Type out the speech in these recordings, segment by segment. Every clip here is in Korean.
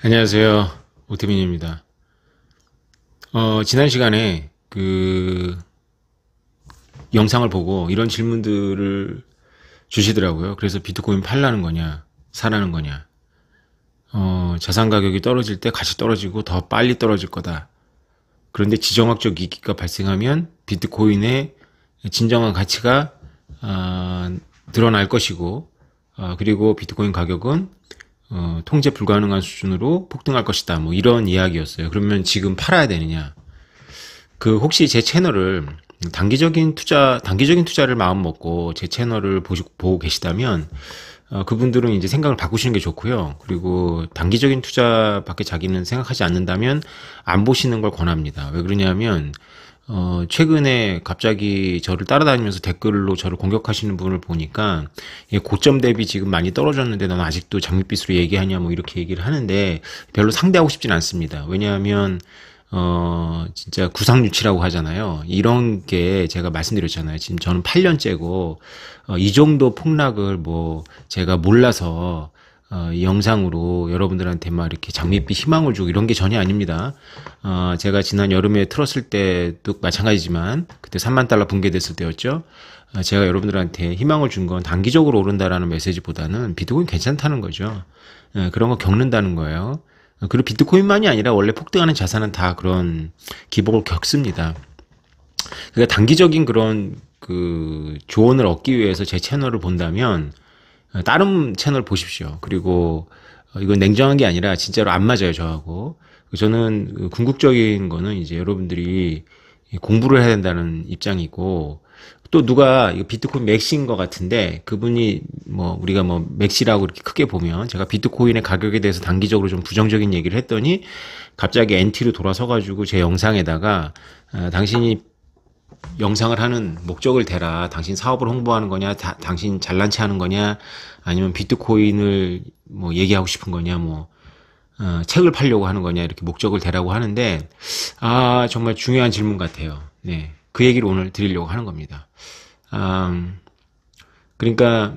안녕하세요. 오태민입니다. 지난 시간에 영상을 보고 이런 질문들을 주시더라고요. 그래서 비트코인 팔라는 거냐, 사라는 거냐, 자산 가격이 떨어질 때 같이 떨어지고 더 빨리 떨어질 거다. 그런데 지정학적 위기가 발생하면 비트코인의 진정한 가치가 드러날 것이고, 그리고 비트코인 가격은 통제 불가능한 수준으로 폭등할 것이다. 뭐 이런 이야기였어요. 그러면 지금 팔아야 되느냐? 혹시 제 채널을 단기적인 투자를 마음 먹고 제 채널을 보고 계시다면, 그분들은 이제 생각을 바꾸시는 게 좋고요. 그리고 단기적인 투자밖에 자기는 생각하지 않는다면 안 보시는 걸 권합니다. 왜 그러냐면, 최근에 갑자기 저를 따라다니면서 댓글로 저를 공격하시는 분을 보니까, 고점 대비 지금 많이 떨어졌는데 넌 아직도 장밋빛으로 얘기하냐, 뭐 이렇게 얘기를 하는데, 별로 상대하고 싶진 않습니다. 왜냐하면, 진짜 구상유치라고 하잖아요. 이런 게 제가 말씀드렸잖아요. 지금 저는 8년째고, 이 정도 폭락을 뭐, 제가 몰라서, 이 영상으로 여러분들한테 막 이렇게 장밋빛 희망을 주고 이런 게 전혀 아닙니다. 제가 지난 여름에 틀었을 때도 마찬가지지만, 그때 3만 달러 붕괴됐을 때였죠. 제가 여러분들한테 희망을 준 건 단기적으로 오른다라는 메시지보다는 비트코인 괜찮다는 거죠. 그런 거 겪는다는 거예요. 그리고 비트코인만이 아니라 원래 폭등하는 자산은 다 그런 기복을 겪습니다. 그러니까 단기적인 그런 조언을 얻기 위해서 제 채널을 본다면 다른 채널 보십시오. 그리고 이건 냉정한 게 아니라 진짜로 안 맞아요, 저하고. 저는 궁극적인 거는 이제 여러분들이 공부를 해야 된다는 입장이고, 또 누가 이거 비트코인 맥시인 것 같은데 그분이 뭐 우리가 뭐 맥시라고 이렇게 크게 보면, 제가 비트코인의 가격에 대해서 단기적으로 좀 부정적인 얘기를 했더니 갑자기 NT로 돌아서 가지고 제 영상에다가 당신이 영상을 하는 목적을 대라. 당신 사업을 홍보하는 거냐, 당신 잘난 체 하는 거냐, 아니면 비트코인을 뭐 얘기하고 싶은 거냐, 뭐 책을 팔려고 하는 거냐, 이렇게 목적을 대라고 하는데, 정말 중요한 질문 같아요. 네. 그 얘기를 오늘 드리려고 하는 겁니다. 그러니까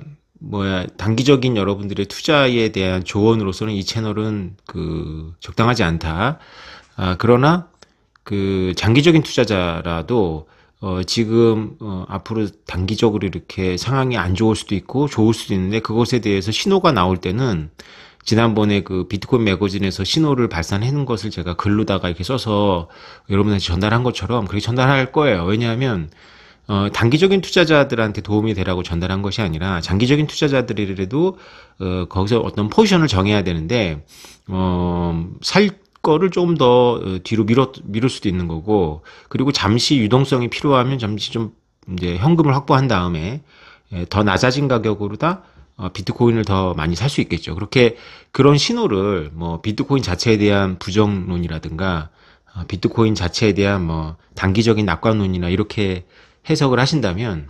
단기적인 여러분들의 투자에 대한 조언으로서는 이 채널은 적당하지 않다. 그러나 장기적인 투자자라도 지금 앞으로 단기적으로 이렇게 상황이 안 좋을 수도 있고 좋을 수도 있는데, 그것에 대해서 신호가 나올 때는, 지난번에 비트코인 매거진에서 신호를 발산해놓은 것을 제가 글로다가 이렇게 써서 여러분한테 전달한 것처럼 그렇게 전달할 거예요. 왜냐하면 단기적인 투자자들한테 도움이 되라고 전달한 것이 아니라, 장기적인 투자자들이라도 거기서 어떤 포지션을 정해야 되는데, 살 거를 조금 더 뒤로 미룰 수도 있는 거고, 그리고 잠시 유동성이 필요하면 잠시 좀 이제 현금을 확보한 다음에 더 낮아진 가격으로다 비트코인을 더 많이 살 수 있겠죠. 그런 신호를 비트코인 자체에 대한 부정론이라든가 비트코인 자체에 대한 단기적인 낙관론이나 이렇게 해석을 하신다면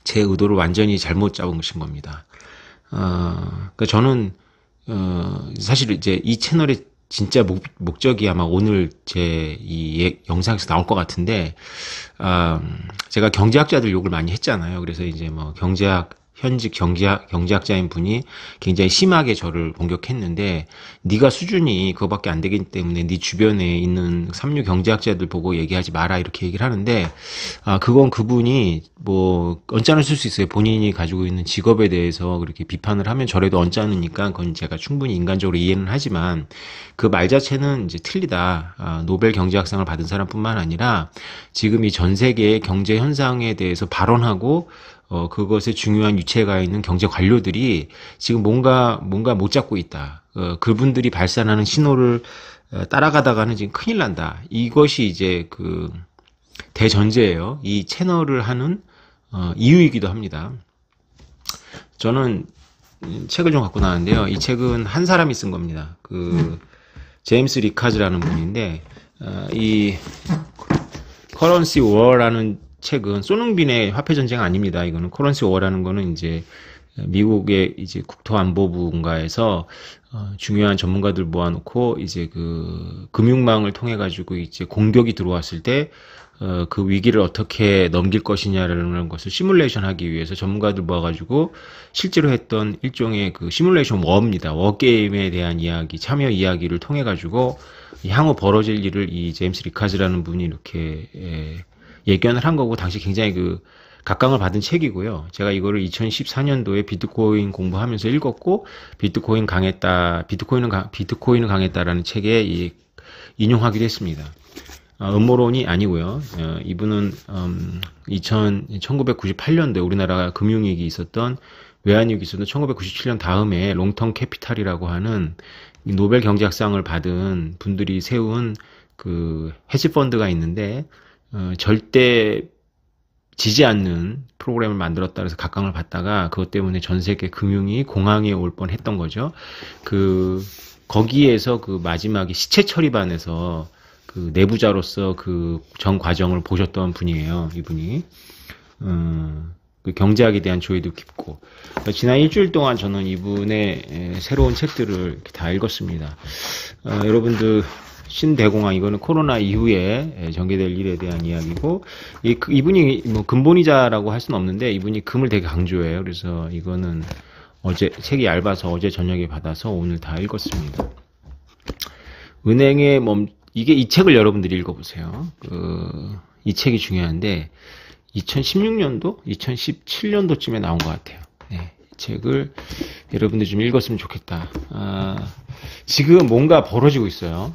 제 의도를 완전히 잘못 잡으신 겁니다. 그러니까 저는 사실 이제 이 채널의 진짜 목적이 아마 오늘 제 이 영상에서 나올 것 같은데, 제가 경제학자들 욕을 많이 했잖아요. 그래서 이제 현직 경제학자인 분이 굉장히 심하게 저를 공격했는데, 네가 수준이 그거밖에 안 되기 때문에 네 주변에 있는 삼류 경제학자들 보고 얘기하지 마라, 이렇게 얘기를 하는데, 그건 그분이 언짢을 수 있어요. 본인이 가지고 있는 직업에 대해서 그렇게 비판을 하면 저래도 언짢으니까 그건 제가 충분히 인간적으로 이해는 하지만, 그 말 자체는 이제 틀리다. 노벨 경제학상을 받은 사람뿐만 아니라 지금 이 전 세계의 경제 현상에 대해서 발언하고 그것에 중요한 유체가 있는 경제 관료들이 지금 뭔가 못 잡고 있다. 그분들이 발산하는 신호를 따라가다가는 지금 큰일 난다. 이것이 이제 대전제예요. 이 채널을 하는 이유이기도 합니다. 저는 책을 좀 갖고 나왔는데요. 이 책은 한 사람이 쓴 겁니다. 제임스 리카즈라는 분인데, 이 커런시 워라는 책은 손흥민의 화폐 전쟁 아닙니다. 이거는 커런시 워라는 거는 이제 미국의 이제 국토안보부인가에서 중요한 전문가들 모아놓고 이제 그 금융망을 통해 가지고 이제 공격이 들어왔을 때 그 위기를 어떻게 넘길 것이냐라는 것을 시뮬레이션 하기 위해서 전문가들 모아가지고 실제로 했던 일종의 그 시뮬레이션 워입니다. 워 게임에 대한 이야기, 참여 이야기를 통해 가지고 향후 벌어질 일을 이 제임스 리카즈라는 분이 이렇게 예견을 한 거고, 당시 굉장히 그 각광을 받은 책이고요. 제가 이거를 2014년도에 비트코인 공부하면서 읽었고, 비트코인은 강했다라는 책에 인용하기도 했습니다. 음모론이 아니고요. 이분은 1998년도에 우리나라가 금융위기 있었던, 외환위기 있었던 1997년 다음에 롱텀 캐피탈이라고 하는 노벨 경제학상을 받은 분들이 세운 그 헤지펀드가 있는데, 절대 지지 않는 프로그램을 만들었다 그래서 각광을 받다가 그것 때문에 전 세계 금융이 공황에 올 뻔했던 거죠. 거기에서 그 마지막에 시체 처리반에서 그 내부자로서 그 전 과정을 보셨던 분이에요, 이분이. 그 경제학에 대한 조예도 깊고. 지난 일주일 동안 저는 이분의 새로운 책들을 이렇게 다 읽었습니다. 여러분들, 신대공황, 이거는 코로나 이후에 전개될 일에 대한 이야기고, 이분이 뭐 근본이자라고 할 수는 없는데, 이분이 금을 되게 강조해요. 그래서 이거는 책이 얇아서 어제 저녁에 받아서 오늘 다 읽었습니다. 이 책을 여러분들이 읽어보세요. 이 책이 중요한데, 2016년도? 2017년도쯤에 나온 것 같아요. 네, 이 책을 여러분들이 좀 읽었으면 좋겠다. 지금 뭔가 벌어지고 있어요.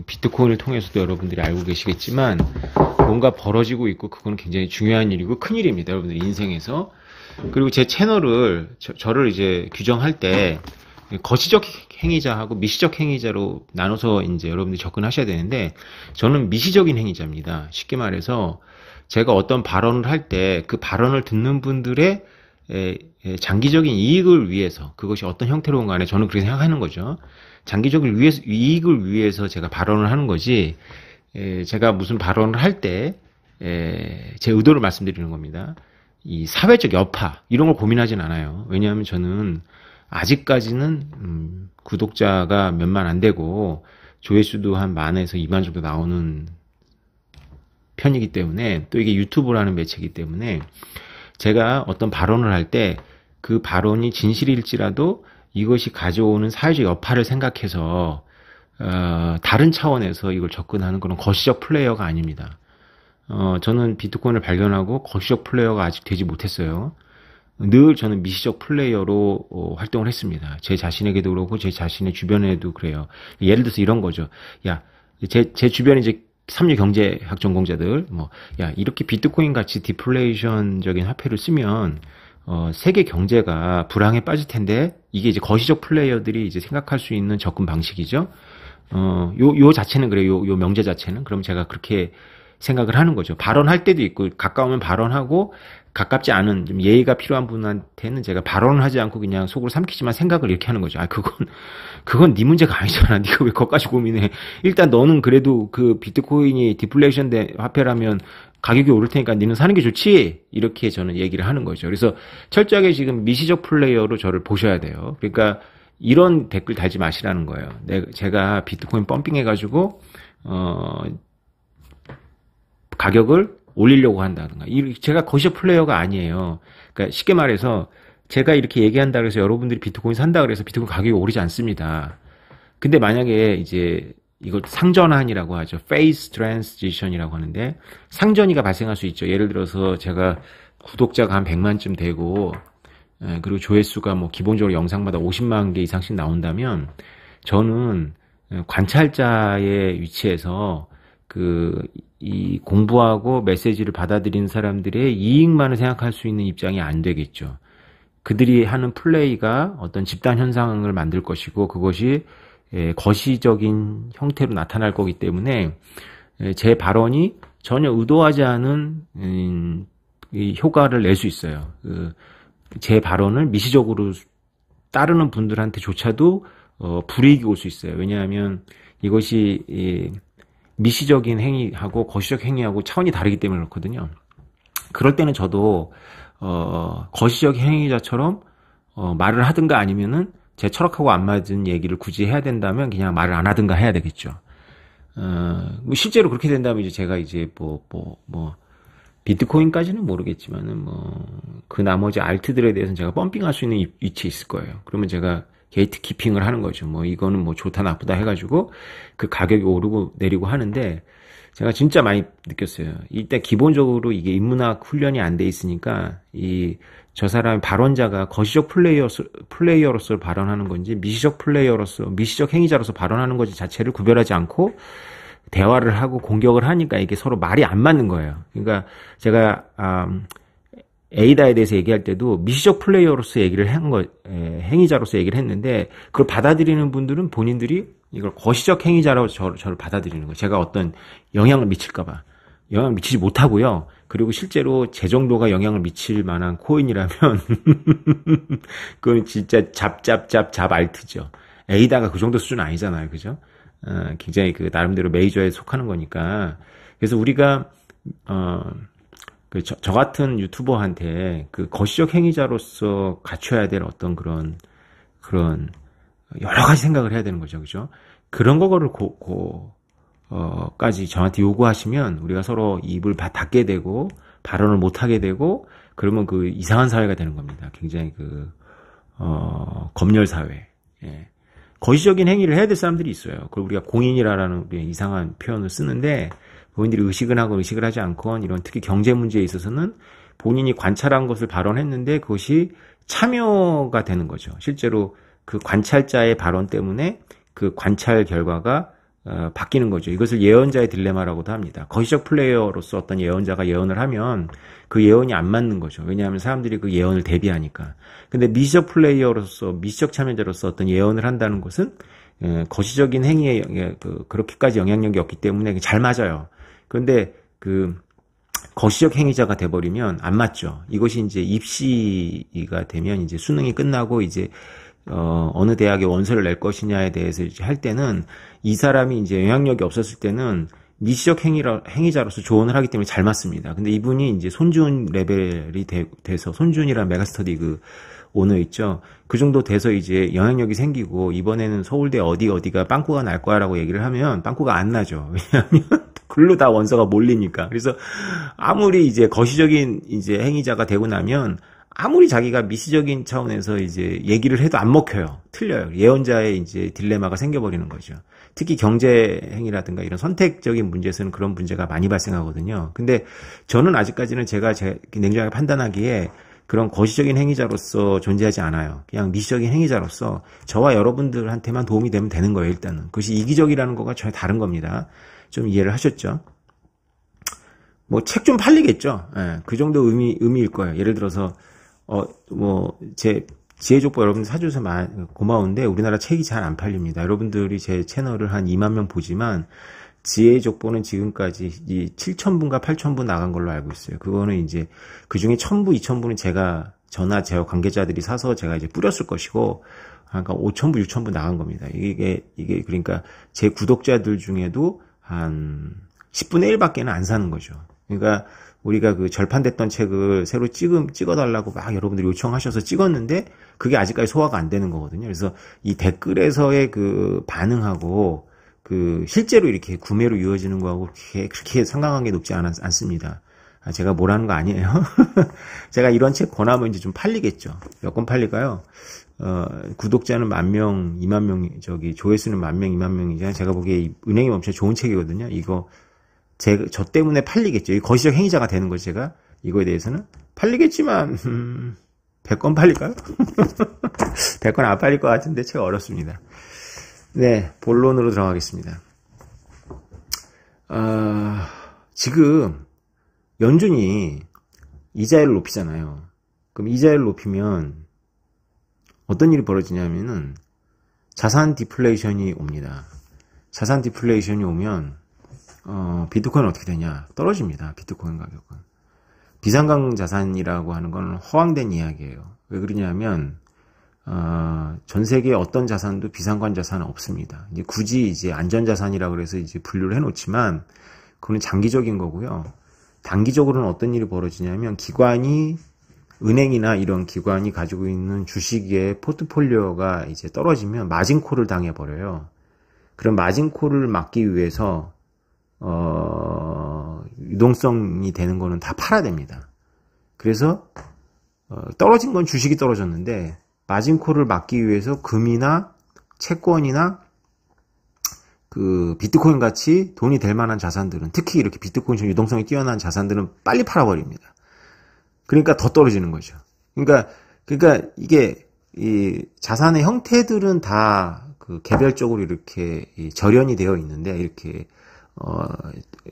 비트코인을 통해서도 여러분들이 알고 계시겠지만, 뭔가 벌어지고 있고, 그거는 굉장히 중요한 일이고, 큰 일입니다. 여러분들 인생에서. 그리고 제 채널을, 저를 이제 규정할 때, 거시적 행위자하고 미시적 행위자로 나눠서 이제 여러분들이 접근하셔야 되는데, 저는 미시적인 행위자입니다. 쉽게 말해서 제가 어떤 발언을 할 때 그 발언을 듣는 분들의 장기적인 이익을 위해서, 그것이 어떤 형태로건 간에 저는 그렇게 생각하는 거죠. 장기적인 이익을 위해서 제가 발언을 하는 거지, 제가 무슨 발언을 할 때 제 의도를 말씀드리는 겁니다. 이 사회적 여파 이런 걸 고민하진 않아요. 왜냐하면 저는 아직까지는 구독자가 몇만 안 되고 조회수도 한 10,000에서 20,000 정도 나오는 편이기 때문에, 또 이게 유튜브라는 매체이기 때문에 제가 어떤 발언을 할 때 그 발언이 진실일지라도 이것이 가져오는 사회적 여파를 생각해서 다른 차원에서 이걸 접근하는 그런 거시적 플레이어가 아닙니다. 저는 비트코인을 발견하고 거시적 플레이어가 아직 되지 못했어요. 늘 저는 미시적 플레이어로 활동을 했습니다. 제 자신에게도 그렇고 제 자신의 주변에도 그래요. 예를 들어서 이런 거죠. 제 주변에 이제 삼류 경제학 전공자들, 이렇게 비트코인 같이 디플레이션적인 화폐를 쓰면 세계 경제가 불황에 빠질 텐데, 이게 이제 거시적 플레이어들이 이제 생각할 수 있는 접근 방식이죠. 요 자체는 그래요. 요 명제 자체는. 그럼 제가 그렇게 생각을 하는 거죠. 발언할 때도 있고, 가까우면 발언하고, 가깝지 않은 좀 예의가 필요한 분한테는 제가 발언을 하지 않고 그냥 속으로 삼키지만 생각을 이렇게 하는 거죠. 그건 네 문제가 아니잖아. 네가 왜 그것까지 고민해. 일단 너는 그래도 그 비트코인이 디플레이션 된 화폐라면 가격이 오를 테니까 니는 사는 게 좋지. 이렇게 저는 얘기를 하는 거죠. 그래서 철저하게 지금 미시적 플레이어로 저를 보셔야 돼요. 그러니까 이런 댓글 달지 마시라는 거예요. 제가 비트코인 펌핑해가지고 가격을 올리려고 한다든가. 제가 거시적 플레이어가 아니에요. 그러니까 쉽게 말해서 제가 이렇게 얘기한다 그래서 여러분들이 비트코인 산다 그래서 비트코인 가격이 오르지 않습니다. 근데 만약에 이제 이걸 상전환이라고 하죠. 페이스 트랜지션이라고 하는데, 상전이가 발생할 수 있죠. 예를 들어서 제가 구독자가 한 100만쯤 되고, 그리고 조회수가 뭐 기본적으로 영상마다 50만 개 이상씩 나온다면, 저는 관찰자의 위치에서 이 공부하고 메시지를 받아들이는 사람들의 이익만을 생각할 수 있는 입장이 안 되겠죠. 그들이 하는 플레이가 어떤 집단 현상을 만들 것이고, 그것이 거시적인 형태로 나타날 거기 때문에 제 발언이 전혀 의도하지 않은 효과를 낼 수 있어요. 제 발언을 미시적으로 따르는 분들한테조차도 불이익이 올 수 있어요. 왜냐하면 이것이 미시적인 행위하고 거시적 행위하고 차원이 다르기 때문에 그렇거든요. 그럴 때는 저도 거시적 행위자처럼 말을 하든가 아니면은 제 철학하고 안 맞은 얘기를 굳이 해야 된다면 그냥 말을 안 하든가 해야 되겠죠. 뭐 실제로 그렇게 된다면 이제 제가 이제 비트코인까지는 모르겠지만은 그 나머지 알트들에 대해서는 제가 펌핑할 수 있는 위치에 있을 거예요. 그러면 제가 게이트 키핑을 하는 거죠. 이거는 좋다 나쁘다 해가지고 그 가격이 오르고 내리고 하는데 제가 진짜 많이 느꼈어요. 일단 기본적으로 이게 인문학 훈련이 안 돼 있으니까 저 사람 발언자가 거시적 플레이어로서 발언하는 건지 미시적 행위자로서 발언하는 건지 자체를 구별하지 않고 대화를 하고 공격을 하니까 이게 서로 말이 안 맞는 거예요. 그러니까 제가 에이다에 대해서 얘기할 때도 미시적 플레이어로서 행위자로서 얘기를 했는데 그걸 받아들이는 분들은 본인들이 이걸 거시적 행위자라고 저를 받아들이는 거예요. 제가 어떤 영향을 미칠까봐. 영향을 미치지 못하고요. 그리고 실제로 제 정도가 영향을 미칠 만한 코인이라면 그건 진짜 잡 알트죠. 에이다가 그 정도 수준 아니잖아요. 그죠? 굉장히 나름대로 메이저에 속하는 거니까. 그래서 우리가 저 같은 유튜버한테 그 거시적 행위자로서 갖춰야 될 어떤 그런 여러 가지 생각을 해야 되는 거죠. 그죠? 그런 거를 까지 저한테 요구하시면 우리가 서로 입을 닫게 되고 발언을 못 하게 되고 그러면 이상한 사회가 되는 겁니다. 굉장히 검열 사회. 예. 거시적인 행위를 해야 될 사람들이 있어요. 그걸 우리가 공인이라는 이상한 표현을 쓰는데 본인들이 의식은 하고 의식을 하지 않건 이런 특히 경제 문제에 있어서는 본인이 관찰한 것을 발언했는데 그것이 참여가 되는 거죠. 실제로 그 관찰자의 발언 때문에 그 관찰 결과가 바뀌는 거죠. 이것을 예언자의 딜레마라고도 합니다. 거시적 플레이어로서 어떤 예언자가 예언을 하면 그 예언이 안 맞는 거죠. 왜냐하면 사람들이 그 예언을 대비하니까. 근데 미시적 플레이어로서, 미시적 참여자로서 어떤 예언을 한다는 것은 거시적인 행위에 그렇게까지 영향력이 없기 때문에 잘 맞아요. 그런데 거시적 행위자가 돼버리면 안 맞죠. 이것이 이제 입시가 되면 이제 수능이 끝나고 이제 어느 대학에 원서를 낼 것이냐에 대해서 이제 할 때는 이 사람이 이제 영향력이 없었을 때는 미시적 행위자로서 조언을 하기 때문에 잘 맞습니다. 근데 이분이 이제 손준 레벨이 돼서 손준이라는 메가스터디 오너 있죠. 그 정도 돼서 이제 영향력이 생기고 이번에는 서울대 어디가 빵꾸가 날 거야라고 얘기를 하면 빵꾸가 안 나죠. 왜냐하면 글로 다 원서가 몰리니까. 그래서 아무리 이제 거시적인 이제 행위자가 되고 나면 아무리 자기가 미시적인 차원에서 이제 얘기를 해도 안 먹혀요. 틀려요. 예언자의 이제 딜레마가 생겨버리는 거죠. 특히 경제 행위라든가 이런 선택적인 문제에서는 그런 문제가 많이 발생하거든요. 근데 저는 아직까지는 제가 냉정하게 판단하기에 그런 거시적인 행위자로서 존재하지 않아요. 그냥 미시적인 행위자로서 저와 여러분들한테만 도움이 되면 되는 거예요, 일단은. 그것이 이기적이라는 거가 전혀 다른 겁니다. 좀 이해를 하셨죠? 책 좀 팔리겠죠? 예, 그 정도 의미일 거예요. 예를 들어서, 제 지혜족보 여러분들 사주셔서 고마운데 우리나라 책이 잘 안 팔립니다. 여러분들이 제 채널을 한 2만 명 보지만 지혜족보는 지금까지 7,000부인가 8,000부 나간 걸로 알고 있어요. 그거는 이제 그 중에 1,000부, 2,000부는 저나 제 관계자들이 사서 제가 이제 뿌렸을 것이고, 그러니까 5,000부, 6,000부 나간 겁니다. 이게 그러니까 제 구독자들 중에도 한 10분의 1밖에는 안 사는 거죠. 그러니까 우리가 절판됐던 책을 새로 찍어달라고 막 여러분들이 요청하셔서 찍었는데 그게 아직까지 소화가 안 되는 거거든요. 그래서 이 댓글에서의 반응하고 실제로 이렇게 구매로 이루어지는 거하고 그렇게 상관관계 높지 않습니다. 제가 뭐라는 거 아니에요. 제가 이런 책 권하면 이제 좀 팔리겠죠. 몇 권 팔릴까요? 구독자는 10,000명, 20,000명, 조회수는 10,000명, 20,000명이잖아요. 제가 보기에 은행이 엄청 좋은 책이거든요. 이거 저 때문에 팔리겠죠. 이 거시적 행위자가 되는 거죠. 제가 이거에 대해서는 팔리겠지만 100권 팔릴까요? 100권 안 팔릴 것 같은데 책 어렵습니다. 네, 본론으로 들어가겠습니다. 지금 연준이 이자율을 높이잖아요. 그럼 이자율을 높이면 어떤 일이 벌어지냐면은 자산 디플레이션이 옵니다. 자산 디플레이션이 오면 비트코인은 어떻게 되냐? 떨어집니다. 비트코인 가격은. 비상강 자산이라고 하는 건 허황된 이야기예요. 왜 그러냐면 전 세계 어떤 자산도 비상관 자산은 없습니다. 이제 굳이 이제 안전자산이라고 그래서 이제 분류를 해놓지만 그건 장기적인 거고요. 단기적으로는 어떤 일이 벌어지냐면 기관이 은행이나 이런 기관이 가지고 있는 주식의 포트폴리오가 이제 떨어지면 마진콜을 당해버려요. 그런 마진콜을 막기 위해서 유동성이 되는 거는 다 팔아야 됩니다. 그래서 떨어진 건 주식이 떨어졌는데 마진콜을 막기 위해서 금이나 채권이나 그 비트코인 같이 돈이 될 만한 자산들은, 특히 이렇게 비트코인처럼 유동성이 뛰어난 자산들은 빨리 팔아버립니다. 그러니까 더 떨어지는 거죠. 그러니까 이게 이 자산의 형태들은 다 그 개별적으로 이렇게 절연이 되어 있는데, 이렇게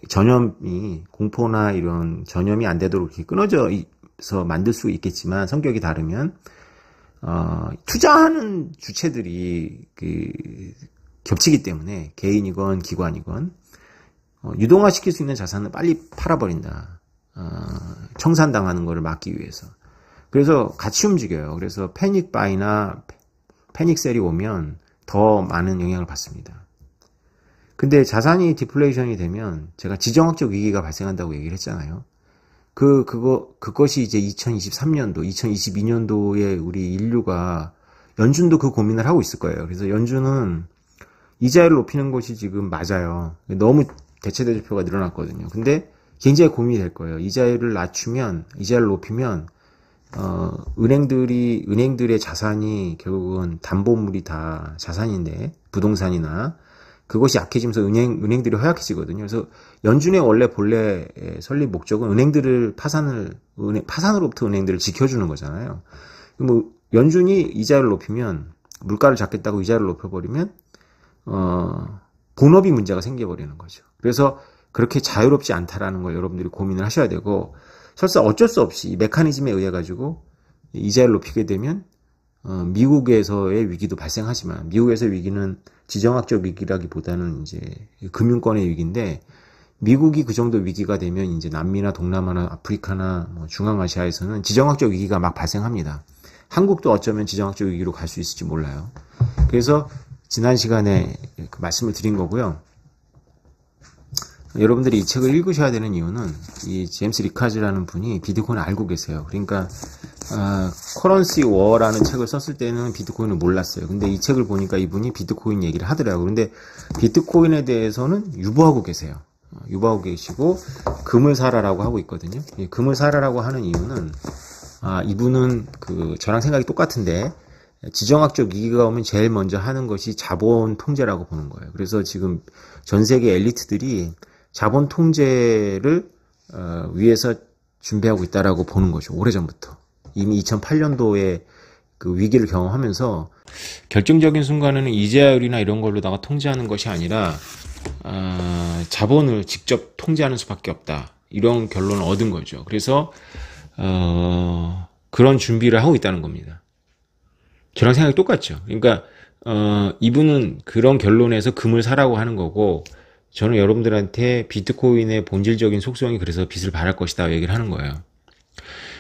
전염이, 공포나 이런 전염이 안 되도록 이렇게 끊어져서 만들 수 있겠지만, 성격이 다르면 투자하는 주체들이 그 겹치기 때문에 개인이건 기관이건 유동화시킬 수 있는 자산은 빨리 팔아버린다. 청산당하는 것을 막기 위해서. 그래서 같이 움직여요. 그래서 패닉 바이나 패닉 셀이 오면 더 많은 영향을 받습니다. 근데 자산이 디플레이션이 되면, 제가 지정학적 위기가 발생한다고 얘기를 했잖아요. 그것이 이제 2023년도, 2022년도에 우리 인류가, 연준도 그 고민을 하고 있을 거예요. 그래서 연준은 이자율을 높이는 것이 지금 맞아요. 너무 대체대조표가 늘어났거든요. 근데 굉장히 고민이 될 거예요. 이자율을 높이면, 은행들의 자산이 결국은 담보물이 다 자산인데, 부동산이나, 그것이 약해지면서 은행들이 허약해지거든요. 그래서 연준의 원래 본래 설립 목적은 파산으로부터 은행들을 지켜주는 거잖아요. 뭐, 연준이 이자율을 높이면, 물가를 잡겠다고 이자율을 높여버리면, 본업이 문제가 생겨버리는 거죠. 그래서 그렇게 자유롭지 않다라는 걸 여러분들이 고민을 하셔야 되고, 설사 어쩔 수 없이 이 메커니즘에 의해 가지고 이자를 높이게 되면 미국에서의 위기도 발생하지만, 미국에서의 위기는 지정학적 위기라기보다는 이제 금융권의 위기인데, 미국이 그 정도 위기가 되면 이제 남미나 동남아나 아프리카나 뭐 중앙아시아에서는 지정학적 위기가 막 발생합니다. 한국도 어쩌면 지정학적 위기로 갈 수 있을지 몰라요. 그래서 지난 시간에 그 말씀을 드린 거고요. 여러분들이 이 책을 읽으셔야 되는 이유는, 이 제임스 리카즈라는 분이 비트코인을 알고 계세요. 그러니까 커런시 워라는 책을 썼을 때는 비트코인을 몰랐어요. 근데 이 책을 보니까 이분이 비트코인 얘기를 하더라고요. 그런데 비트코인에 대해서는 유보하고 계세요. 유보하고 계시고 금을 사라라고 하고 있거든요. 금을 사라라고 하는 이유는, 이분은 저랑 생각이 똑같은데, 지정학적 위기가 오면 제일 먼저 하는 것이 자본 통제라고 보는 거예요. 그래서 지금 전 세계 엘리트들이 자본 통제를 위해서 준비하고 있다라고 보는 거죠. 오래전부터. 이미 2008년도에 그 위기를 경험하면서, 결정적인 순간에는 이자율이나 이런 걸로다가 통제하는 것이 아니라 자본을 직접 통제하는 수밖에 없다. 이런 결론을 얻은 거죠. 그래서 그런 준비를 하고 있다는 겁니다. 저랑 생각이 똑같죠. 그러니까 이분은 그런 결론에서 금을 사라고 하는 거고, 저는 여러분들한테 비트코인의 본질적인 속성이 그래서 빛을 발할 것이다 얘기를 하는 거예요.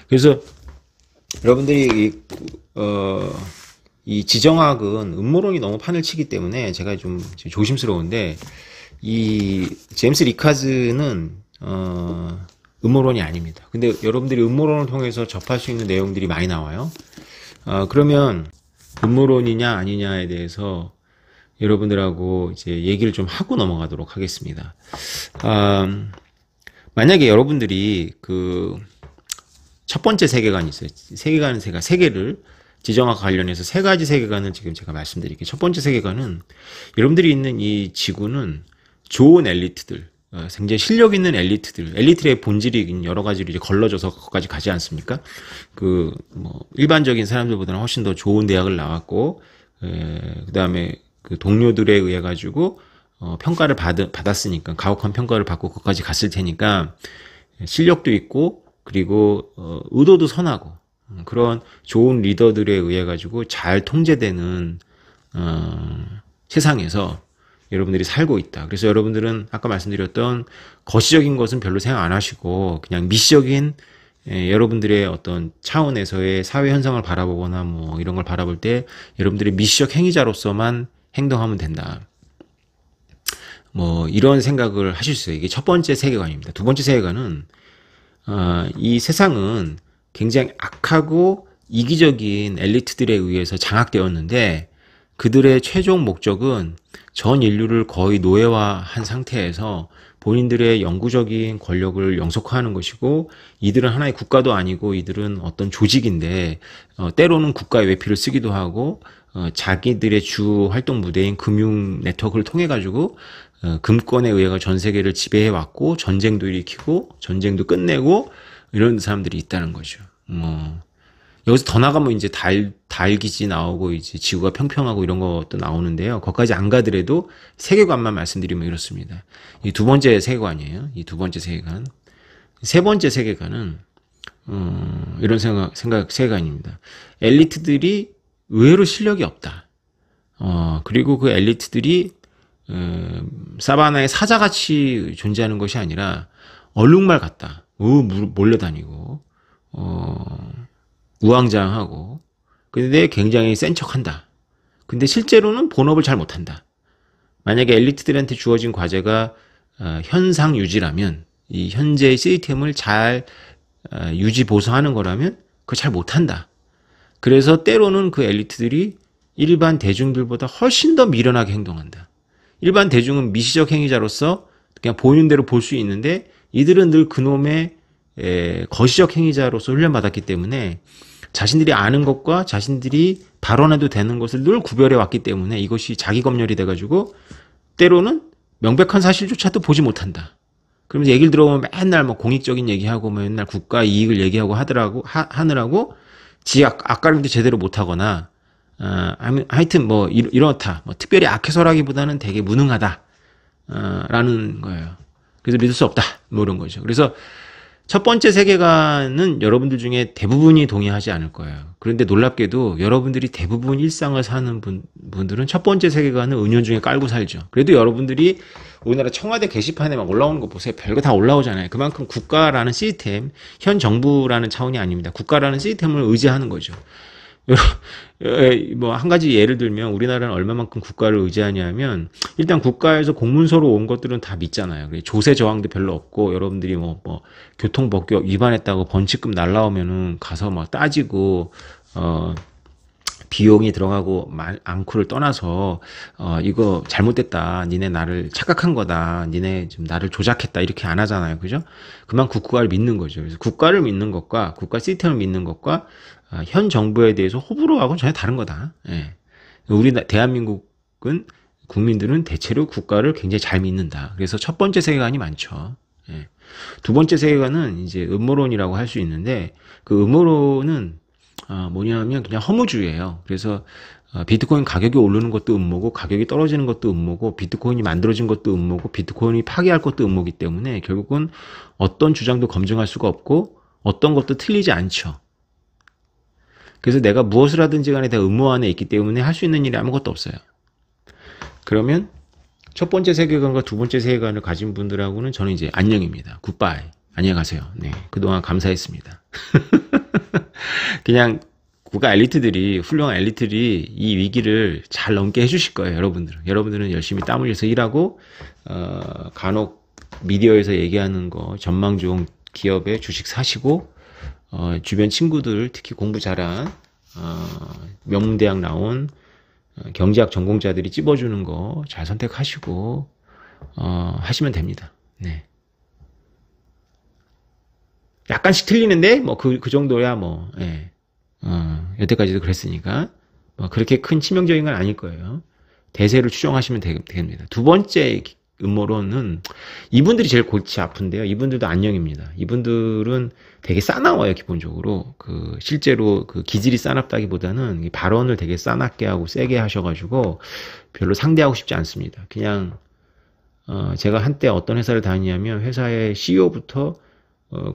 그래서 여러분들이 이 지정학은 음모론이 너무 판을 치기 때문에 제가 좀 조심스러운데, 이 제임스 리카즈는 음모론이 아닙니다. 근데 여러분들이 음모론을 통해서 접할 수 있는 내용들이 많이 나와요. 그러면 음모론이냐 아니냐에 대해서 여러분들하고 이제 얘기를 좀 하고 넘어가도록 하겠습니다. 만약에 여러분들이 첫 번째 세계관이 있어요. 세계를 지정학 관련해서 세 가지 세계관을 지금 제가 말씀드릴게요. 첫 번째 세계관은, 여러분들이 있는 이 지구는 좋은 엘리트들, 굉장히 실력 있는 엘리트들의 본질이 여러 가지로 이제 걸러져서 거기까지 가지 않습니까? 일반적인 사람들보다는 훨씬 더 좋은 대학을 나왔고, 그 다음에 그 동료들에 의해 가지고, 평가를 받았으니까, 가혹한 평가를 받고 거기까지 갔을 테니까, 실력도 있고, 그리고, 의도도 선하고, 그런 좋은 리더들에 의해 가지고 잘 통제되는, 세상에서 여러분들이 살고 있다. 그래서 여러분들은 아까 말씀드렸던 거시적인 것은 별로 생각 안 하시고, 그냥 미시적인 여러분들의 어떤 차원에서의 사회 현상을 바라보거나 뭐 이런 걸 바라볼 때 여러분들의 미시적 행위자로서만 행동하면 된다. 뭐 이런 생각을 하실 수 있어요. 이게 첫 번째 세계관입니다. 두 번째 세계관은, 이 세상은 굉장히 악하고 이기적인 엘리트들에 의해서 장악되었는데 그들의 최종 목적은 전 인류를 거의 노예화한 상태에서 본인들의 영구적인 권력을 영속화하는 것이고 이들은 하나의 국가도 아니고 이들은 어떤 조직인데 때로는 국가의 외피를 쓰기도 하고 자기들의 주 활동 무대인 금융 네트워크를 통해 가지고 금권에 의해 전 세계를 지배해 왔고 전쟁도 일으키고 전쟁도 끝내고 이런 사람들이 있다는 거죠. 여기서 더 나가면 이제 달 기지 나오고 이제 지구가 평평하고 이런 것도 나오는데요. 거기까지 안 가더라도 세계관만 말씀드리면 이렇습니다. 이 두 번째 세계관이에요. 이 두 번째 세계관. 세 번째 세계관은 이런 세계관입니다. 엘리트들이 의외로 실력이 없다. 그리고 그 엘리트들이 사바나의 사자같이 존재하는 것이 아니라 얼룩말 같다. 몰려다니고 우왕좌왕하고 근데 굉장히 센 척한다. 근데 실제로는 본업을 잘 못한다. 만약에 엘리트들한테 주어진 과제가 현상 유지라면 이 현재의 시스템을 잘 유지 보수하는 거라면 그거 잘 못한다. 그래서 때로는 그 엘리트들이 일반 대중들보다 훨씬 더 미련하게 행동한다. 일반 대중은 미시적 행위자로서 그냥 보이는 대로 볼 수 있는데 이들은 늘 그놈의 거시적 행위자로서 훈련받았기 때문에 자신들이 아는 것과 자신들이 발언해도 되는 것을 늘 구별해 왔기 때문에 이것이 자기 검열이 돼가지고 때로는 명백한 사실조차도 보지 못한다. 그러면서 얘기를 들어보면 맨날 뭐 공익적인 얘기하고 맨날 국가 이익을 얘기하고 하느라고 지 앞가림도 제대로 못하거나 하여튼 뭐 이렇다. 뭐 특별히 악해서라기보다는 되게 무능하다. 라는 거예요. 그래서 믿을 수 없다. 뭐 이런 거죠. 그래서 첫 번째 세계관은 여러분들 중에 대부분이 동의하지 않을 거예요. 그런데 놀랍게도 여러분들이 대부분 일상을 사는 분들은 첫 번째 세계관은 은연중에 깔고 살죠. 그래도 여러분들이 우리나라 청와대 게시판에 막 올라오는 거 보세요. 별거 다 올라오잖아요. 그만큼 국가라는 시스템, 현 정부라는 차원이 아닙니다. 국가라는 시스템을 의지하는 거죠. 뭐 한 가지 예를 들면 우리나라는 얼마만큼 국가를 의지하냐면 일단 국가에서 공문서로 온 것들은 다 믿잖아요. 조세 저항도 별로 없고 여러분들이 뭐 교통법규 위반했다고 번치금 날라오면은 가서 막 따지고 비용이 들어가고 앙코를 떠나서 이거 잘못됐다. 니네 나를 착각한 거다. 니네 좀 나를 조작했다. 이렇게 안 하잖아요. 그죠? 그만큼 국가를 믿는 거죠. 그래서 국가를 믿는 것과 국가 시스템을 믿는 것과 현 정부에 대해서 호불호하고는 전혀 다른 거다. 예. 우리 대한민국은 국민들은 대체로 국가를 굉장히 잘 믿는다. 그래서 첫 번째 세계관이 많죠. 예. 두 번째 세계관은 이제 음모론이라고 할 수 있는데 그 음모론은 뭐냐면 그냥 허무주의예요. 그래서 비트코인 가격이 오르는 것도 음모고 가격이 떨어지는 것도 음모고 비트코인이 만들어진 것도 음모고 비트코인이 파괴할 것도 음모기 때문에 결국은 어떤 주장도 검증할 수가 없고 어떤 것도 틀리지 않죠. 그래서 내가 무엇을 하든지 간에 다 음모 안에 있기 때문에 할 수 있는 일이 아무것도 없어요. 그러면 첫 번째 세계관과 두 번째 세계관을 가진 분들하고는 저는 이제 안녕입니다. 굿바이. 안녕히 가세요. 네, 그동안 감사했습니다. 그냥 국가 엘리트들이 훌륭한 엘리트들이 이 위기를 잘 넘게 해주실 거예요. 여러분들은 열심히 땀 흘려서 일하고 간혹 미디어에서 얘기하는 거 전망 좋은 기업에 주식 사시고 주변 친구들 특히 공부 잘한 명문대학 나온 경제학 전공자들이 찝어주는 거 잘 선택하시고 하시면 됩니다. 네. 약간씩 틀리는데 뭐 그 정도야 뭐 예. 여태까지도 그랬으니까 뭐 그렇게 큰 치명적인 건 아닐 거예요. 대세를 추정하시면 됩니다. 두 번째 음모론은 이분들이 제일 골치 아픈데요. 이분들도 안녕입니다. 이분들은 되게 싸나워요. 기본적으로 실제로 기질이 싸납다기보다는 발언을 되게 싸납게 하고 세게 하셔가지고 별로 상대하고 싶지 않습니다. 그냥 제가 한때 어떤 회사를 다니냐면 회사의 CEO부터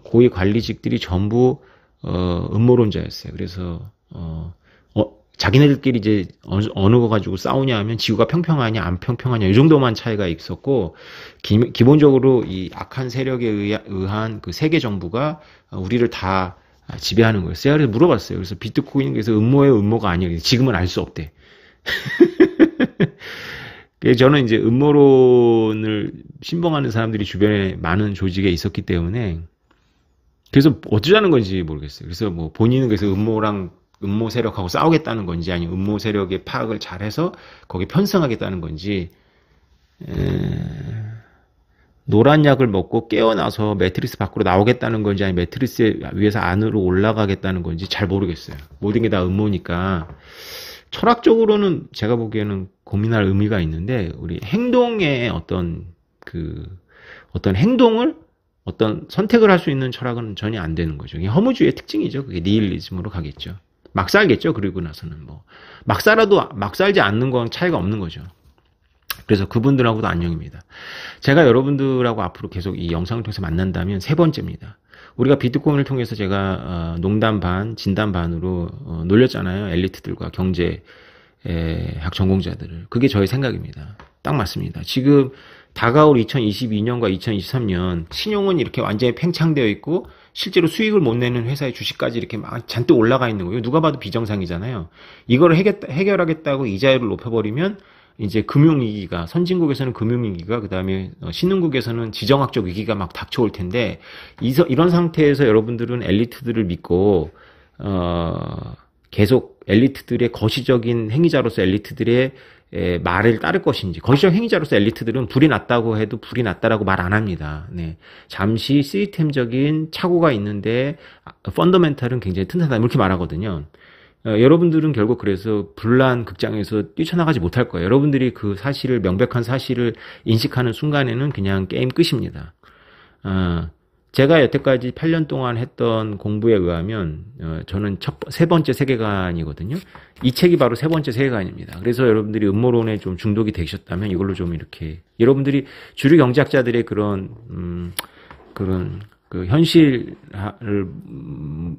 고위 관리직들이 전부 음모론자였어요. 그래서 자기네들끼리 이제 어느 거 가지고 싸우냐 하면 지구가 평평하냐 안 평평하냐 이 정도만 차이가 있었고 기본적으로 이 악한 세력에 의한 그 세계 정부가 우리를 다 지배하는 거예요. 그래서 물어봤어요. 그래서 비트코인 그래서 음모예요, 음모가 아니에요. 지금은 알 수 없대. 그래서 저는 이제 음모론을 신봉하는 사람들이 주변에 많은 조직에 있었기 때문에 그래서 어쩌자는 건지 모르겠어요. 그래서 뭐 본인은 그래서 음모 세력하고 싸우겠다는 건지 아니면 음모 세력의 파악을 잘해서 거기에 편승하겠다는 건지 노란 약을 먹고 깨어나서 매트리스 밖으로 나오겠다는 건지 아니면 매트리스 위에서 안으로 올라가겠다는 건지 잘 모르겠어요. 모든 게 다 음모니까 철학적으로는 제가 보기에는 고민할 의미가 있는데 우리 행동의 어떤 행동을 어떤 선택을 할 수 있는 철학은 전혀 안 되는 거죠. 이게 허무주의의 특징이죠. 그게 니힐리즘으로 가겠죠. 막 살겠죠. 그리고 나서는 뭐 막 살아도 막 살지 않는 건 차이가 없는 거죠. 그래서 그분들하고도 안녕입니다. 제가 여러분들하고 앞으로 계속 이 영상을 통해서 만난다면 세 번째입니다. 우리가 비트코인을 통해서 제가 농담 반, 진담 반으로 놀렸잖아요. 엘리트들과 경제학 전공자들을. 그게 저의 생각입니다. 딱 맞습니다. 지금 다가올 2022년과 2023년 신용은 이렇게 완전히 팽창되어 있고 실제로 수익을 못 내는 회사의 주식까지 이렇게 막 잔뜩 올라가 있는 거예요. 누가 봐도 비정상이잖아요. 이걸 해결하겠다고 이자율을 높여버리면 이제 금융위기가, 선진국에서는 금융위기가, 그 다음에 신흥국에서는 지정학적 위기가 막 닥쳐올 텐데, 이런 상태에서 여러분들은 엘리트들을 믿고, 계속 엘리트들의 거시적인 행위자로서 엘리트들의 말을 따를 것인지, 거시적 행위자로서 엘리트들은 불이 났다고 해도 불이 났다라고 말 안 합니다. 네. 잠시 시스템적인 착오가 있는데, 펀더멘탈은 굉장히 튼튼하다. 이렇게 말하거든요. 여러분들은 결국 그래서 불난 극장에서 뛰쳐나가지 못할 거예요. 여러분들이 그 사실을, 명백한 사실을 인식하는 순간에는 그냥 게임 끝입니다. 제가 여태까지 8년 동안 했던 공부에 의하면, 저는 세 번째 세계관이거든요. 이 책이 바로 세 번째 세계관입니다. 그래서 여러분들이 음모론에 좀 중독이 되셨다면 이걸로 좀 이렇게, 여러분들이 주류 경제학자들의 그런 그 현실을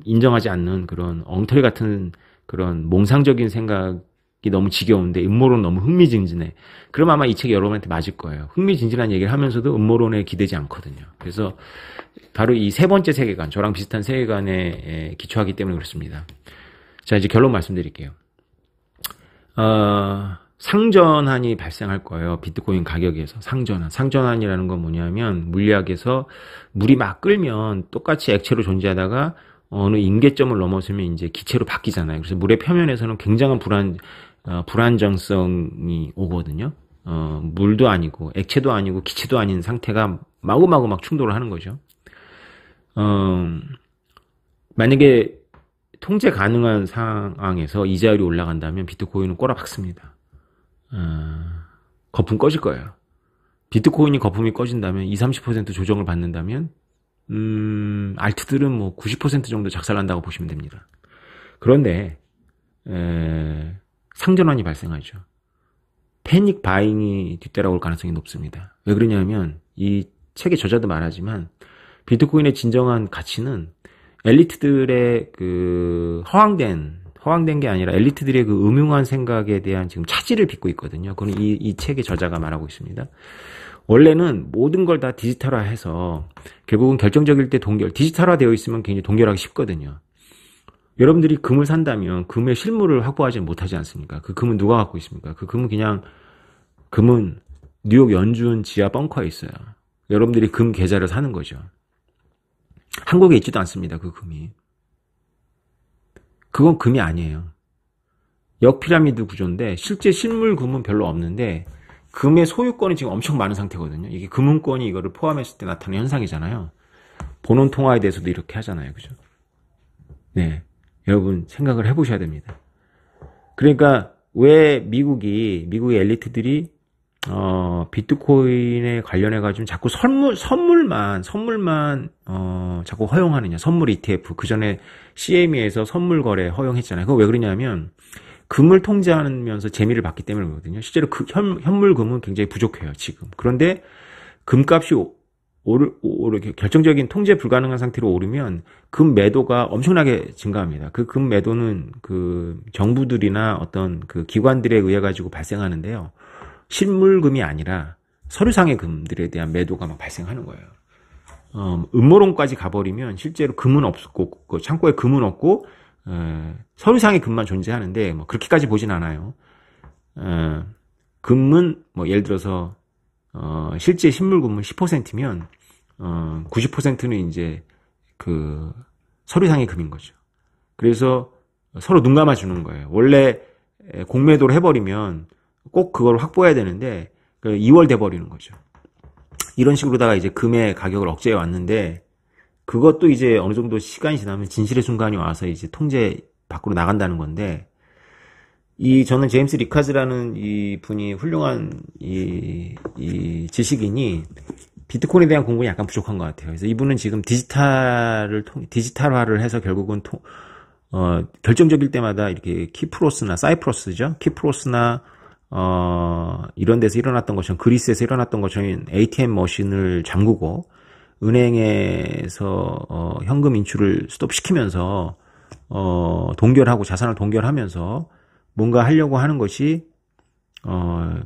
인정하지 않는 그런 엉터리 같은 그런 몽상적인 생각이 너무 지겨운데 음모론 너무 흥미진진해. 그럼 아마 이 책이 여러분한테 맞을 거예요. 흥미진진한 얘기를 하면서도 음모론에 기대지 않거든요. 그래서 바로 이 세 번째 세계관, 저랑 비슷한 세계관에 기초하기 때문에 그렇습니다. 자, 이제 결론 말씀드릴게요. 상전환이 발생할 거예요. 비트코인 가격에서. 상전환이라는 건 뭐냐면 물리학에서 물이 막 끓면 똑같이 액체로 존재하다가 어느 임계점을 넘어서면 이제 기체로 바뀌잖아요. 그래서 물의 표면에서는 굉장한 불안정성이 오거든요. 물도 아니고 액체도 아니고 기체도 아닌 상태가 마구마구 막 충돌을 하는 거죠. 만약에 통제 가능한 상황에서 이자율이 올라간다면 비트코인은 꼬라박습니다. 거품 꺼질 거예요. 비트코인이 거품이 꺼진다면 20-30% 조정을 받는다면 알트들은 뭐 90% 정도 작살난다고 보시면 됩니다. 그런데 상전환이 발생하죠. 패닉 바잉이 뒤따라올 가능성이 높습니다. 왜 그러냐면 이 책의 저자도 말하지만 비트코인의 진정한 가치는 엘리트들의 그 허황된 게 아니라 엘리트들의 그 음흉한 생각에 대한 지금 차질을 빚고 있거든요. 그건 이 책의 저자가 말하고 있습니다. 원래는 모든 걸 다 디지털화해서 결국은 결정적일 때 디지털화 되어 있으면 굉장히 동결하기 쉽거든요. 여러분들이 금을 산다면 금의 실물을 확보하지 못하지 않습니까? 그 금은 누가 갖고 있습니까? 그 금은 뉴욕 연준 지하 벙커에 있어요. 여러분들이 금 계좌를 사는 거죠. 한국에 있지도 않습니다. 그 금이. 그건 금이 아니에요. 역피라미드 구조인데 실제 실물 금은 별로 없는데 금의 소유권이 지금 엄청 많은 상태거든요. 이게 금융권이 이거를 포함했을 때 나타나는 현상이잖아요. 본원 통화에 대해서도 이렇게 하잖아요. 그죠? 네. 여러분 생각을 해보셔야 됩니다. 그러니까 왜 미국의 엘리트들이 비트코인에 관련해가지고 자꾸 선물만 자꾸 허용하느냐. 선물 ETF. 그 전에 CME에서 선물 거래 허용했잖아요. 그거 왜 그러냐면 금을 통제하면서 재미를 받기 때문에 그러거든요. 실제로 그 현물금은 굉장히 부족해요, 지금. 그런데 금값이 결정적인 통제 불가능한 상태로 오르면 금 매도가 엄청나게 증가합니다. 그 금 매도는 그 정부들이나 어떤 그 기관들에 의해 가지고 발생하는데요. 실물금이 아니라 서류상의 금들에 대한 매도가 막 발생하는 거예요. 음모론까지 가버리면 실제로 금은 없고, 그 창고에 금은 없고, 서류상의 금만 존재하는데, 뭐, 그렇게까지 보진 않아요. 금은, 뭐, 예를 들어서, 실제 실물금은 10%면, 90%는 이제 그 서류상의 금인 거죠. 그래서 서로 눈 감아주는 거예요. 원래 공매도를 해버리면 꼭 그걸 확보해야 되는데 2월 돼버리는 거죠. 이런 식으로다가 이제 금의 가격을 억제해 왔는데 그것도 이제 어느 정도 시간이 지나면 진실의 순간이 와서 이제 통제 밖으로 나간다는 건데 저는 제임스 리카즈라는 이 분이 훌륭한 이 지식인이 비트코인에 대한 공부는 약간 부족한 것 같아요. 그래서 이분은 지금 디지털화를 해서 결국은 결정적일 때마다 이렇게 키프로스나 사이프러스죠. 키프로스나 이런 데서 일어났던 것처럼 그리스에서 일어났던 것처럼 ATM 머신을 잠그고 은행에서 현금 인출을 스톱시키면서 동결하고 자산을 동결하면서 뭔가 하려고 하는 것이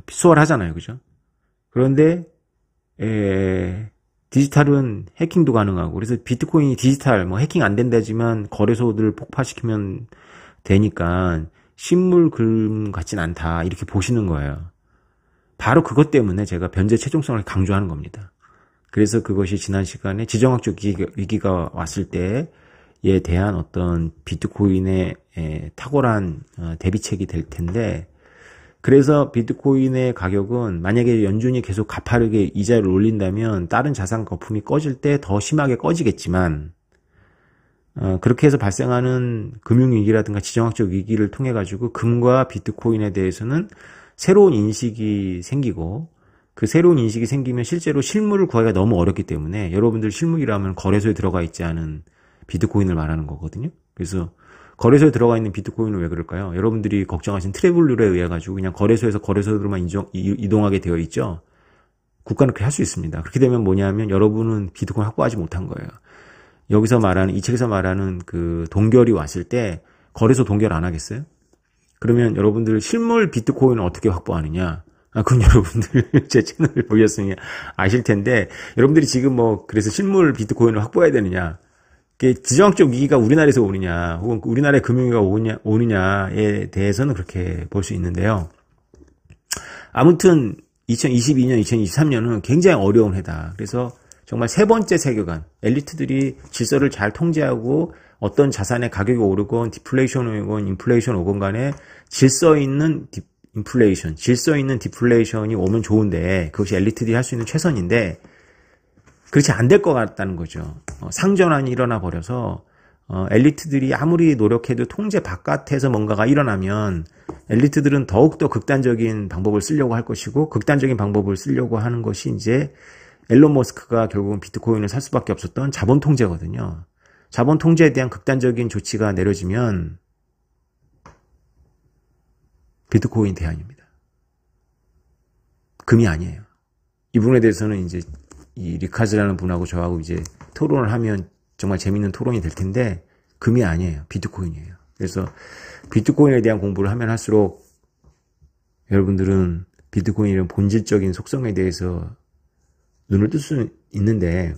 수월하잖아요. 그죠? 그런데 디지털은 해킹도 가능하고 그래서 비트코인이 디지털 해킹 안 된다지만 거래소들을 폭파시키면 되니까 실물 금 같진 않다 이렇게 보시는 거예요. 바로 그것 때문에 제가 변제 최종성을 강조하는 겁니다. 그래서 그것이 지난 시간에 지정학적 위기가 왔을 때에 대한 어떤 비트코인의 탁월한 대비책이 될 텐데 그래서 비트코인의 가격은 만약에 연준이 계속 가파르게 이자를 올린다면 다른 자산 거품이 꺼질 때 더 심하게 꺼지겠지만 그렇게 해서 발생하는 금융위기라든가 지정학적 위기를 통해 가지고 금과 비트코인에 대해서는 새로운 인식이 생기고 그 새로운 인식이 생기면 실제로 실물을 구하기가 너무 어렵기 때문에 여러분들 실물이라면 거래소에 들어가 있지 않은 비트코인을 말하는 거거든요. 그래서 거래소에 들어가 있는 비트코인은 왜 그럴까요? 여러분들이 걱정하신 트래블 룰에 의해 가지고 그냥 거래소에서 거래소로만 이동하게 되어 있죠. 국가는 그렇게 할 수 있습니다. 그렇게 되면 뭐냐면 여러분은 비트코인 확보하지 못한 거예요. 여기서 말하는 이 책에서 말하는 그 동결이 왔을 때 거래소 동결 안 하겠어요? 그러면 여러분들 실물 비트코인을 어떻게 확보하느냐? 그건 여러분들 제 채널을 보셨으니 아실 텐데 여러분들이 지금 그래서 실물 비트코인을 확보해야 되느냐? 지정학적 위기가 우리나라에서 오느냐 혹은 우리나라의 금융위기가 오느냐에 대해서는 그렇게 볼 수 있는데요. 아무튼 2022년, 2023년은 굉장히 어려운 해다. 그래서 정말 세 번째 세계관, 엘리트들이 질서를 잘 통제하고 어떤 자산의 가격이 오르건 디플레이션 오건 인플레이션 오건 간에 질서 있는 디플레이션이 오면 좋은데 그것이 엘리트들이 할 수 있는 최선인데 그렇지 안 될 것 같다는 거죠. 상전환이 일어나 버려서 엘리트들이 아무리 노력해도 통제 바깥에서 뭔가가 일어나면 엘리트들은 더욱더 극단적인 방법을 쓰려고 할 것이고 극단적인 방법을 쓰려고 하는 것이 이제 앨런 머스크가 결국은 비트코인을 살 수밖에 없었던 자본 통제거든요. 자본 통제에 대한 극단적인 조치가 내려지면 비트코인 대안입니다. 금이 아니에요. 이 부분에 대해서는 이제 이 리카즈라는 분하고 저하고 이제 토론을 하면 정말 재밌는 토론이 될 텐데 금이 아니에요. 비트코인이에요. 그래서 비트코인에 대한 공부를 하면 할수록 여러분들은 비트코인의 본질적인 속성에 대해서 눈을 뜰 수 있는데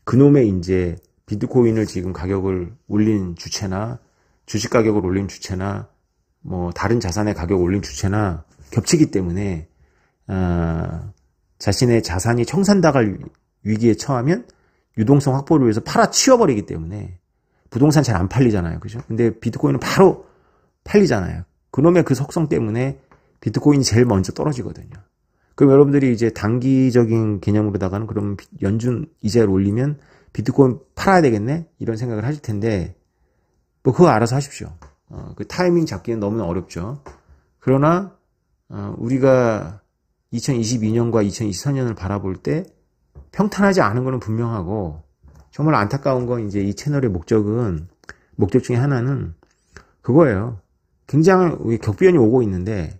그놈의 이제 비트코인을 지금 가격을 올린 주체나 주식 가격을 올린 주체나 다른 자산의 가격을 올린 주체나 겹치기 때문에 자신의 자산이 청산당할 위기에 처하면 유동성 확보를 위해서 팔아치워버리기 때문에 부동산 잘 안 팔리잖아요. 그죠? 근데 비트코인은 바로 팔리잖아요. 그놈의 그 속성 때문에 비트코인이 제일 먼저 떨어지거든요. 그럼 여러분들이 이제 단기적인 개념으로다가는 그럼 연준 이자를 올리면 비트코인 팔아야 되겠네? 이런 생각을 하실 텐데 그거 알아서 하십시오. 그 타이밍 잡기는 너무나 어렵죠. 그러나 우리가 2022년과 2024년을 바라볼 때 평탄하지 않은 것은 분명하고 정말 안타까운 건 이제 이 채널의 목적 중에 하나는 그거예요. 굉장히 격변이 오고 있는데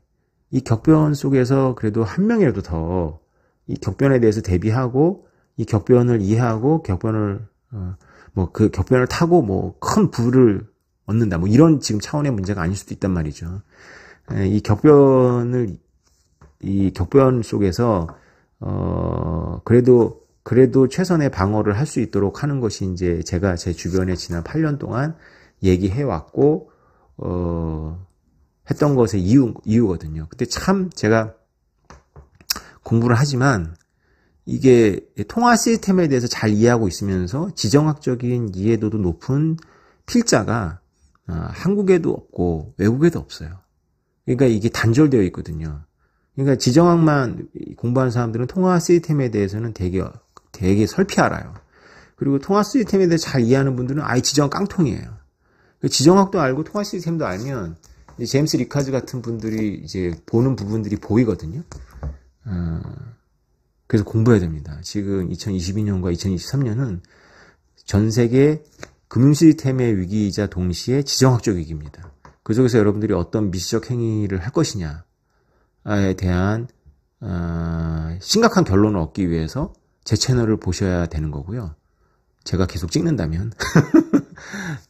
이 격변 속에서 그래도 한 명이라도 더 이 격변에 대해서 대비하고 이 격변을 이해하고 격변을 그 격변을 타고 큰 부를 얻는다 이런 지금 차원의 문제가 아닐 수도 있단 말이죠. 이 격변 속에서 그래도 최선의 방어를 할 수 있도록 하는 것이 이제 제가 제 주변에 지난 8년 동안 얘기해 왔고 했던 것의 이유거든요. 그때 참 제가 공부를 하지만 이게 통화 시스템에 대해서 잘 이해하고 있으면서 지정학적인 이해도도 높은 필자가 한국에도 없고 외국에도 없어요. 그러니까 이게 단절되어 있거든요. 그러니까 지정학만 공부하는 사람들은 통화 시스템에 대해서는 되게 설피 알아요. 그리고 통화 시스템에 대해서 잘 이해하는 분들은 아예 지정학 깡통이에요. 지정학도 알고 통화 시스템도 알면 제임스 리카즈 같은 분들이 이제 보는 부분들이 보이거든요. 그래서 공부해야 됩니다. 지금 2022년과 2023년은 전 세계 금융 시스템의 위기이자 동시에 지정학적 위기입니다. 그 속에서 여러분들이 어떤 미시적 행위를 할 것이냐에 대한 심각한 결론을 얻기 위해서 제 채널을 보셔야 되는 거고요. 제가 계속 찍는다면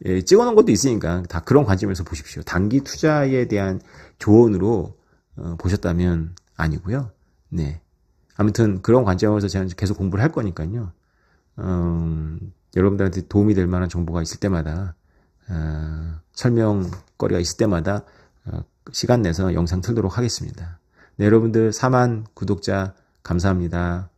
예, 찍어놓은 것도 있으니까 다 그런 관점에서 보십시오. 단기 투자에 대한 조언으로 보셨다면 아니고요. 네, 아무튼 그런 관점에서 제가 계속 공부를 할 거니까요. 여러분들한테 도움이 될 만한 정보가 있을 때마다 설명거리가 있을 때마다 시간 내서 영상 틀도록 하겠습니다. 네, 여러분들 4만 구독자 감사합니다.